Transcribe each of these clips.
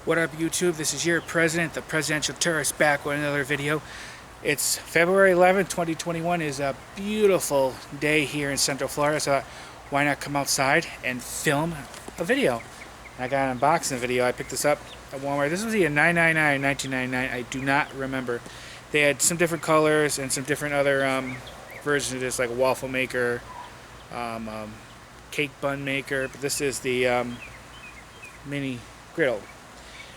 What up, YouTube? This is your president, the presidential tourist, back with another video. It's February 11th, 2021. Is a beautiful day here in Central Florida, so why not come outside and film a video? I got an unboxing video. I picked this up at Walmart. This was either $9.99 or $19.99. I do not remember. They had some different colors and some different other versions of this, like a waffle maker, cake bun maker. But this is the Mini Griddle.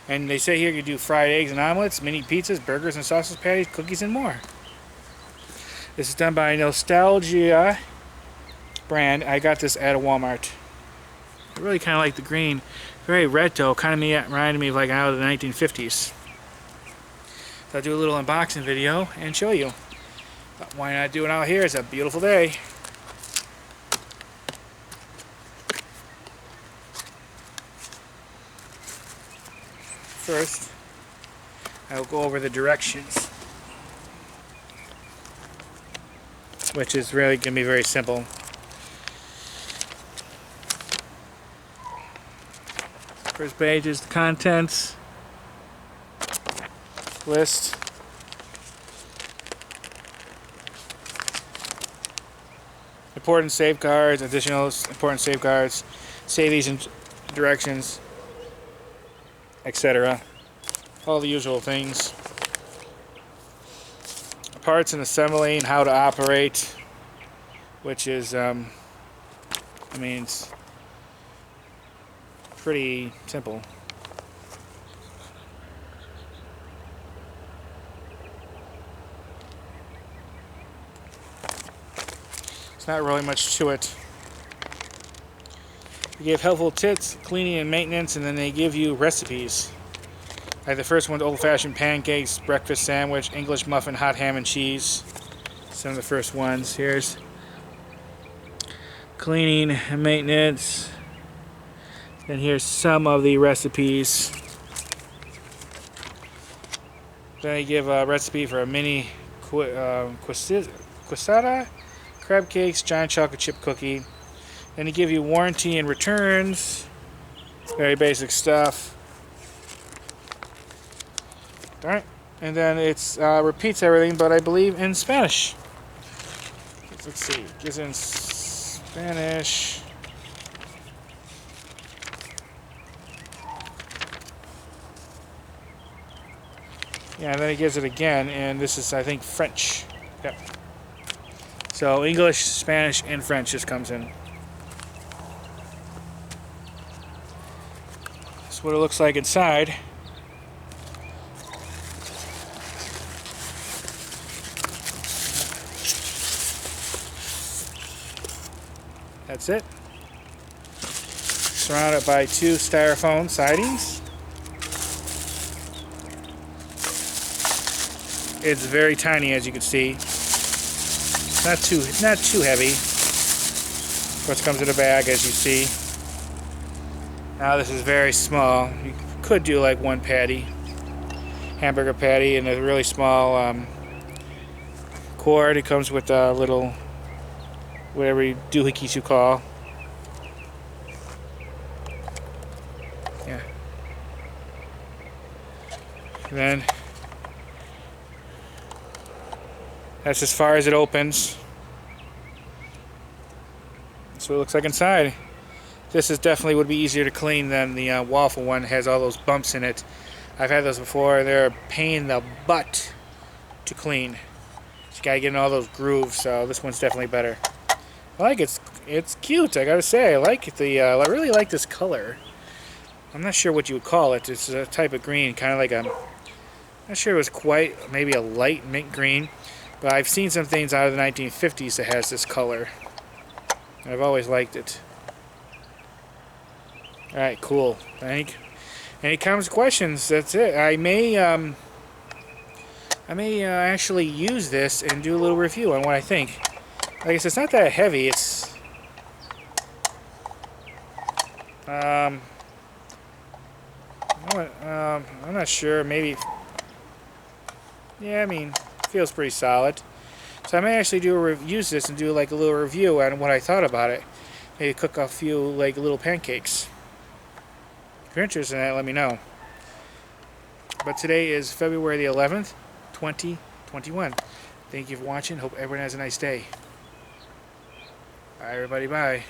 And they say here you do fried eggs and omelets, mini pizzas, burgers and sausage patties, cookies and more. This is done by Nostalgia brand. I got this at a Walmart. I really kind of like the green. Very retro, kind of reminded me of like out of the 1950s. So I'll do a little unboxing video and show you. But why not do it out here? It's a beautiful day. First, I'll go over the directions, which is really going to be very simple. First page is the contents list. Important safeguards, additional important safeguards, save these in directions, etc. All the usual things. Parts and assembly and how to operate, which is, I mean, it's pretty simple. It's not really much to it. They give helpful tips, cleaning and maintenance, and then they give you recipes. Like the first one's old-fashioned pancakes, breakfast sandwich, English muffin, hot ham and cheese. Some of the first ones. Here's cleaning and maintenance. And here's some of the recipes. Then they give a recipe for a mini quesada, crab cakes, giant chocolate chip cookie. Then they give you warranty and returns. Very basic stuff. Alright. And then it repeats everything, but I believe in Spanish. Let's see. It gives in Spanish. Yeah, and then he gives it again, and this is, I think, French. Yep. So English, Spanish, and French just comes in. That's what it looks like inside. That's it. Surrounded by two styrofoam sidings. It's very tiny, as you can see. Not too heavy. Of course, it comes in a bag, as you see. Now this is very small. You could do like one patty, hamburger patty, and a really small cord. It comes with a little, whatever doohickeys you call. Yeah. And then that's as far as it opens. That's what it looks like inside. This is definitely would be easier to clean than the waffle one. It has all those bumps in it. I've had those before. They're a pain in the butt to clean. You gotta get in all those grooves. So this one's definitely better. I like it. It's cute. I gotta say, I like the. I really like this color. I'm not sure what you would call it. It's a type of green, kind of like a. I'm not sure it was quite maybe a light mint green. But I've seen some things out of the 1950s that has this color. I've always liked it. Alright, cool. Any comments, questions? That's it. I may actually use this and do a little review on what I think. Like I said, it's not that heavy. It's I'm not sure. Maybe. Yeah, I mean, feels pretty solid. So I may actually use this and do like a little review on what I thought about it. Maybe cook a few like little pancakes. If you're interested in that, let me know. But today is February the 11th, 2021. Thank you for watching. Hope everyone has a nice day. Alright, everybody, bye.